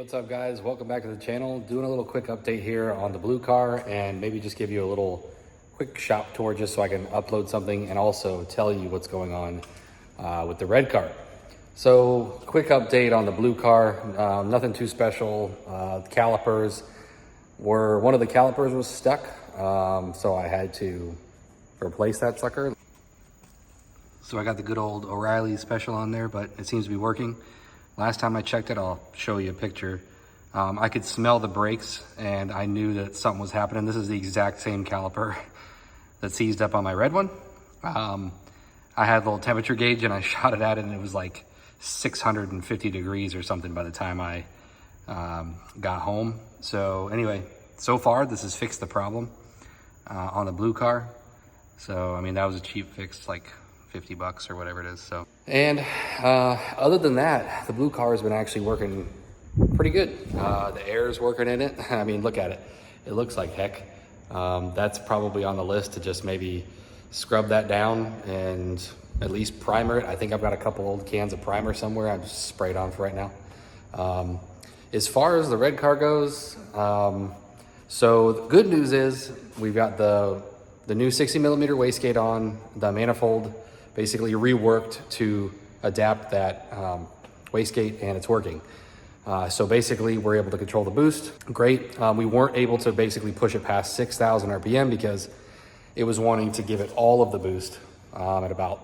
What's up guys, welcome back to the channel. Doing a little quick update here on the blue car and maybe just give you a little quick shop tour just so I can upload something and also tell you what's going on with the red car. So quick update on the blue car, nothing too special. One of the calipers was stuck, so I had to replace that sucker. So I got the good old O'Reilly special on there, but it seems to be working. Last time I checked it, I'll show you a picture. I could smell the brakes and I knew that something was happening. This is the exact same caliper that seized up on my red one. I had a little temperature gauge and I shot it at it and it was like 650 degrees or something by the time I got home. So anyway, so far this has fixed the problem on the blue car. So, I mean, that was a cheap fix, like 50 bucks or whatever it is. So, and other than that, the blue car has been actually working pretty good. The air is working in it. I mean, look at it. It looks like heck. That's probably on the list to just maybe scrub that down and at least primer it. I think I've got a couple old cans of primer somewhere. I'm just sprayed on for right now. As far as the red car goes, so the good news is we've got the new 60 millimeter wastegate on, the manifold basically reworked to adapt that wastegate, and it's working. So basically we're able to control the boost. Great. We weren't able to basically push it past 6,000 RPM because it was wanting to give it all of the boost at about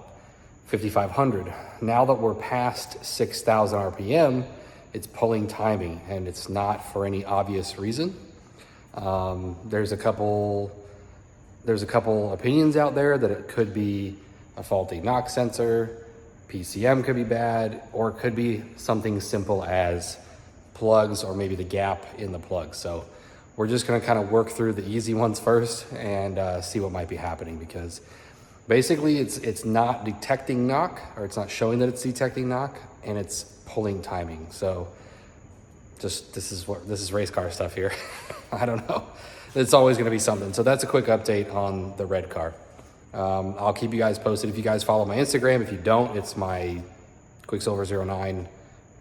5,500. Now that we're past 6,000 RPM, it's pulling timing and it's not for any obvious reason. There's a couple opinions out there that it could be a faulty knock sensor, PCM could be bad, or it could be something simple as plugs or maybe the gap in the plug. So we're just gonna kind of work through the easy ones first and see what might be happening, because basically it's not detecting knock, or it's not showing that it's detecting knock, and it's pulling timing. So just, this is race car stuff here. I don't know. It's always gonna be something. So that's a quick update on the red car. I'll keep you guys posted. If you guys follow my Instagram, if you don't, it's my Quicksilver09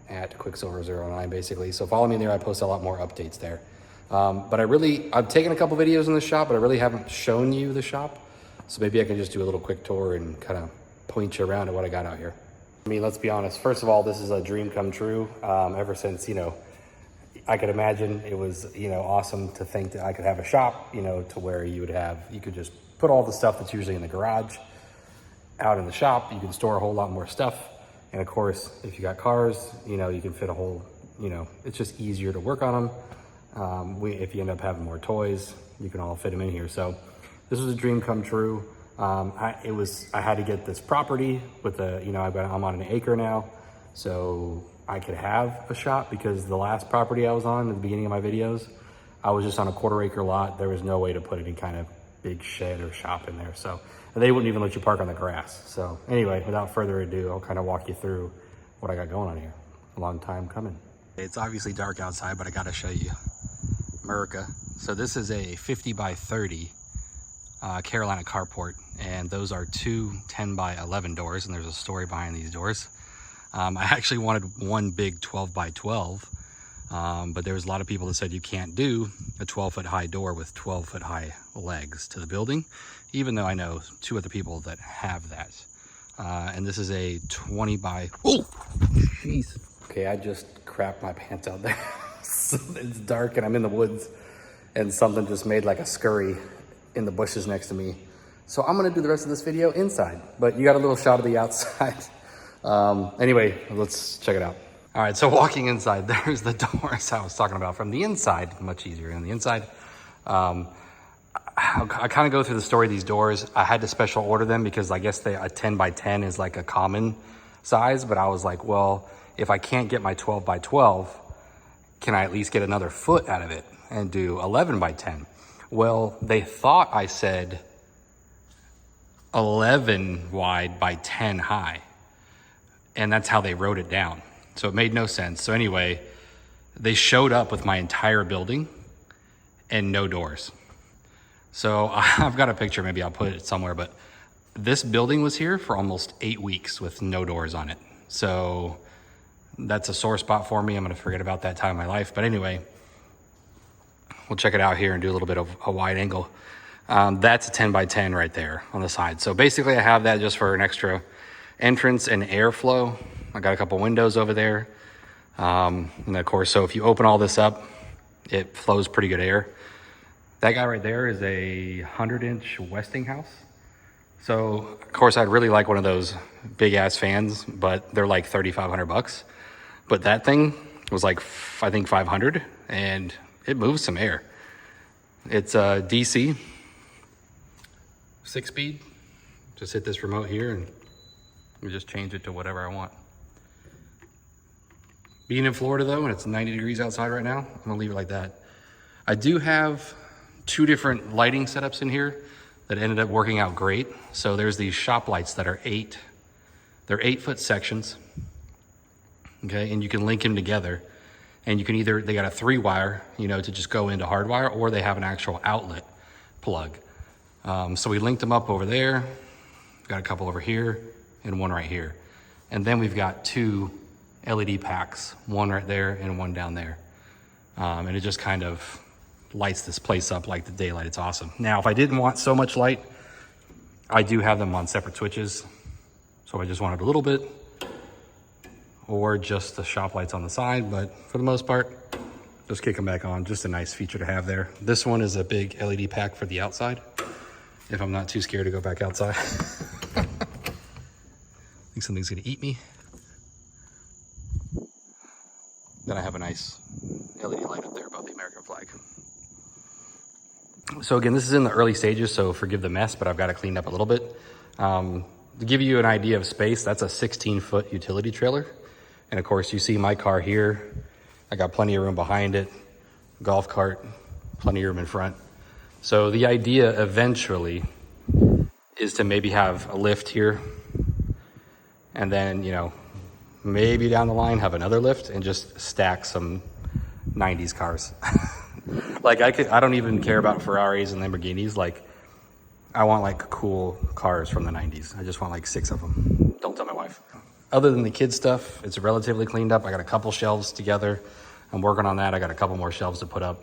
at Quicksilver09 basically. So follow me there. I post a lot more updates there. But I've taken a couple videos in the shop, but I really haven't shown you the shop. So maybe I can just do a little quick tour and kind of point you around at what I got out here. I mean, let's be honest. First of all, this is a dream come true. Ever since, I could imagine it was, awesome to think that I could have a shop, to where you could just put all the stuff that's usually in the garage out in the shop. You can store a whole lot more stuff. And of course, if you got cars, you can fit a whole, it's just easier to work on them. If you end up having more toys, you can all fit them in here. So this was a dream come true. I had to get this property with I'm on an acre now. So I could have a shop, because the last property I was on at the beginning of my videos, I was just on a 1/4 acre lot. There was no way to put any kind of big shed or shop in there. So, and they wouldn't even let you park on the grass. So anyway, without further ado, I'll kind of walk you through what I got going on here. A long time coming. It's obviously dark outside, but I got to show you America. So this is a 50 by 30 Carolina carport, and those are two 10 by 11 doors, and there's a story behind these doors. I actually wanted one big 12 by 12, but there was a lot of people that said you can't do a 12-foot high door with 12-foot high legs to the building, even though I know two other people that have that. And this is a 20 by, oh, jeez. Okay, I just crapped my pants out there. So it's dark and I'm in the woods, and something just made like a scurry in the bushes next to me. So I'm gonna do the rest of this video inside, but you got a little shot of the outside. Anyway, let's check it out. All right, so walking inside, there's the doors I was talking about. From the inside, much easier on the inside. I kind of go through the story of these doors. I had to special order them because I guess a 10 by 10 is like a common size, but I was like, well, if I can't get my 12 by 12, can I at least get another foot out of it and do 11 by 10? Well, they thought I said 11 wide by 10 high. And that's how they wrote it down. So it made no sense. So anyway, they showed up with my entire building and no doors. So I've got a picture, maybe I'll put it somewhere, but this building was here for almost 8 weeks with no doors on it. So That's a sore spot for me. I'm gonna forget about that time in my life. But anyway, we'll check it out here and do a little bit of a wide angle. That's a 10 by 10 right there on the side. So basically I have that just for an extra entrance and airflow. I got a couple windows over there. And of course, so if you open all this up, it flows pretty good air. That guy right there is a 100-inch Westinghouse. So of course I'd really like one of those big ass fans, but they're like 3,500 bucks. But that thing was like, I think 500, and it moves some air. It's a DC 6-speed. Just hit this remote here and you just change it to whatever I want. Being in Florida though, and it's 90 degrees outside right now, I'm gonna leave it like that. I do have 2 different lighting setups in here that ended up working out great. So there's these shop lights that are they're 8-foot sections. Okay, and you can link them together. And you can either, they got a 3-wire, you know, to just go into hardwire, or they have an actual outlet plug. So we linked them up over there. We've got a couple over here and one right here. And then we've got 2 LED packs, one right there and one down there. And it just kind of lights this place up like the daylight. It's awesome. Now, if I didn't want so much light, I do have them on separate switches. So I just wanted a little bit, or just the shop lights on the side, but for the most part, just kick them back on. Just a nice feature to have there. This one is a big LED pack for the outside, if I'm not too scared to go back outside. I think something's gonna eat me. Then I have a nice LED light up there above the American flag. So again, this is in the early stages, so forgive the mess, but I've got it cleaned up a little bit. To give you an idea of space, that's a 16-foot utility trailer. And of course, you see my car here. I got plenty of room behind it, golf cart, plenty of room in front. So the idea eventually is to maybe have a lift here, and then, you know, maybe down the line have another lift and just stack some 90s cars. Like I don't even care about Ferraris and Lamborghinis. Like I want like cool cars from the 90s. I just want like 6 of them. Don't tell my wife. Other than the kids stuff, it's relatively cleaned up. I got a couple shelves together. I'm working on that. I got a couple more shelves to put up.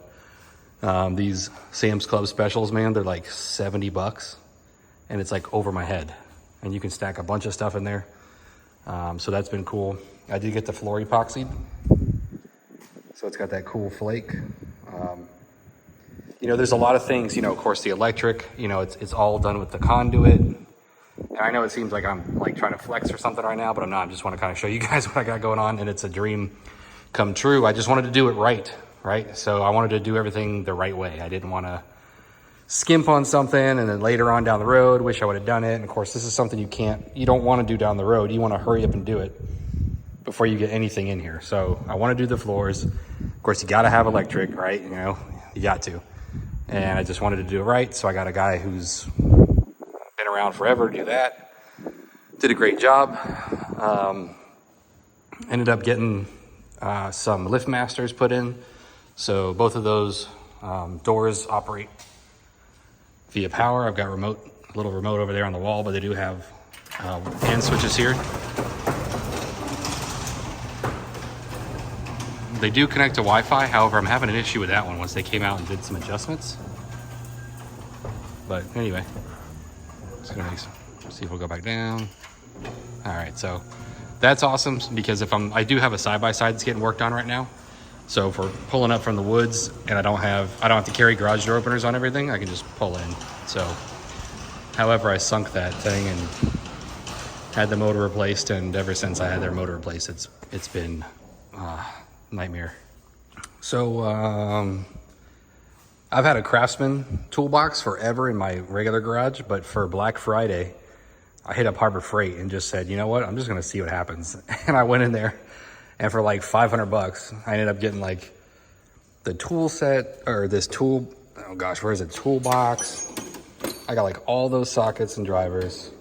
These Sam's Club specials, man, they're like 70 bucks and it's like over my head, and you can stack a bunch of stuff in there. So that's been cool. I did get the floor epoxied, so it's got that cool flake. You know, there's a lot of things, you know, of course the electric, you know, it's all done with the conduit. And I know it seems like I'm like trying to flex or something right now, but I'm not. I just want to kind of show you guys what I got going on, and it's a dream come true. I just wanted to do it right? So I wanted to do everything the right way. I didn't want to skimp on something and then later on down the road, wish I would have done it. And of course, this is something you don't want to do down the road. You want to hurry up and do it before you get anything in here. So I want to do the floors. Of course, you got to have electric, right? You know, you got to. And I just wanted to do it right. So I got a guy who's been around forever to do that. Did a great job. Ended up getting some lift masters put in. So both of those doors operate via power. I've got a little remote over there on the wall, but they do have hand switches here. They do connect to Wi-Fi. However, I'm having an issue with that one once they came out and did some adjustments. But anyway, just gonna see if we'll go back down. All right, so that's awesome because I do have a side-by-side that's getting worked on right now. So if we're pulling up from the woods and I don't have to carry garage door openers on everything, I can just pull in. So, however, I sunk that thing and had the motor replaced, and ever since I had their motor replaced, it's been nightmare. So I've had a Craftsman toolbox forever in my regular garage, but for Black Friday, I hit up Harbor Freight and just said, you know what, I'm just gonna see what happens. And I went in there, and for like 500 bucks, I ended up getting like the tool set, or this tool, oh gosh, where is it? Toolbox. I got like all those sockets and drivers.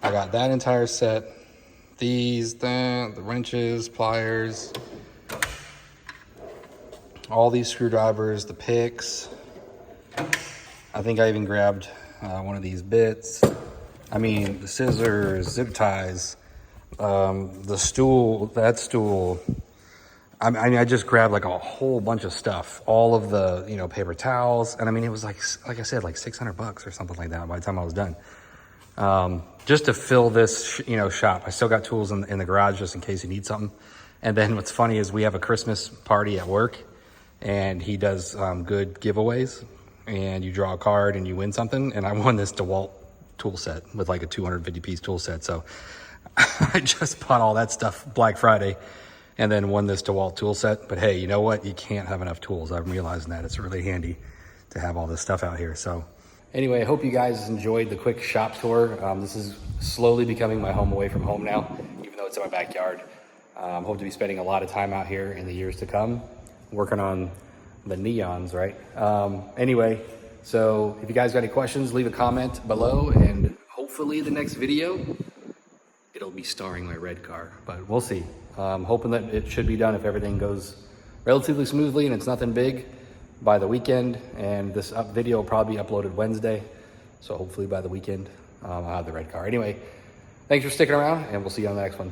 I got that entire set. These, the wrenches, pliers, all these screwdrivers, the picks. I think I even grabbed one of these bits. I mean, the scissors, zip ties. The stool, that stool, I mean, I just grabbed like a whole bunch of stuff, all of the, you know, paper towels. And I mean, it was like I said, like $600 or something like that by the time I was done. Just to fill this, you know, shop. I still got tools in the garage just in case you need something. And then what's funny is we have a Christmas party at work, and he does good giveaways, and you draw a card and you win something. And I won this DeWalt tool set with like a 250 piece tool set. So I just bought all that stuff Black Friday and then won this DeWalt tool set. But hey, you know what? You can't have enough tools. I'm realizing that. It's really handy to have all this stuff out here. So anyway, I hope you guys enjoyed the quick shop tour. This is slowly becoming my home away from home now, even though it's in my backyard. Hope to be spending a lot of time out here in the years to come, working on the neons, right? Anyway, so if you guys got any questions, leave a comment below, and hopefully the next video, it'll be starring my red car, but we'll see. Hoping that it should be done if everything goes relatively smoothly and it's nothing big by the weekend. And this video will probably be uploaded Wednesday. So hopefully by the weekend, I'll have the red car. Anyway, thanks for sticking around, and we'll see you on the next one.